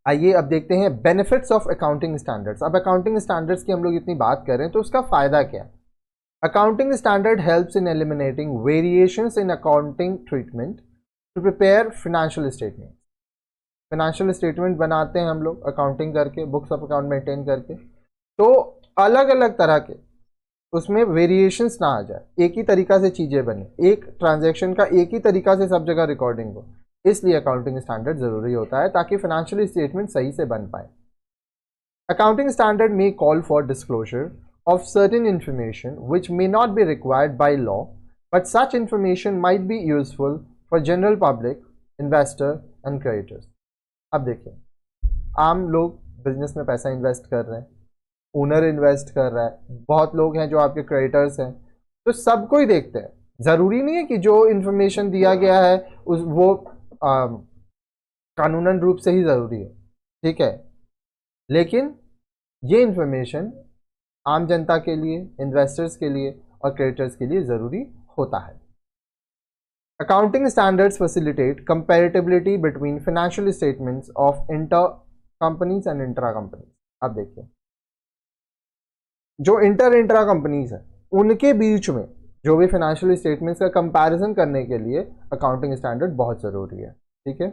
आइए अब देखते हैं बेनिफिट्स ऑफ अकाउंटिंग स्टैंडर्ड्स। अब अकाउंटिंग स्टैंडर्ड्स की हम लोग इतनी बात कर रहे हैं तो उसका फायदा क्या है। Accounting standard helps in eliminating variations in accounting treatment to prepare financial statement. Financial statement बनाते हैं हम लोग अकाउंटिंग करके, बुक्स ऑफ अकाउंट मेंटेन करके, तो अलग अलग तरह के उसमें वेरिएशंस ना आ जाए, एक ही तरीका से चीज़ें बने, एक ट्रांजैक्शन का एक ही तरीका से सब जगह रिकॉर्डिंग हो। इसलिए अकाउंटिंग स्टैंडर्ड जरूरी होता है ताकि फाइनेंशियल स्टेटमेंट सही से बन पाए। Accounting standard may call for disclosure of certain information which may not be required by law, but such information might be useful for general public, investor and creditors। अब देखिए, आम लोग बिजनेस में पैसा इन्वेस्ट कर रहे हैं, ओनर इन्वेस्ट कर रहा है, बहुत लोग हैं जो आपके क्रेडिटर्स हैं, तो सबको ही देखते हैं। ज़रूरी नहीं है कि जो इन्फॉर्मेशन दिया गया है उस वो कानूनन रूप से ही ज़रूरी है, ठीक है, लेकिन ये इन्फॉर्मेशन आम जनता के लिए, इन्वेस्टर्स के लिए और क्रेडिटर्स के लिए ज़रूरी होता है। Accounting standards facilitate comparability between financial statements of inter companies and intra companies. अब देखिए, जो इंट्रा कंपनीज हैं उनके बीच में जो भी फाइनेंशियल स्टेटमेंट्स का कंपैरिजन करने के लिए अकाउंटिंग स्टैंडर्ड बहुत ज़रूरी है, ठीक है।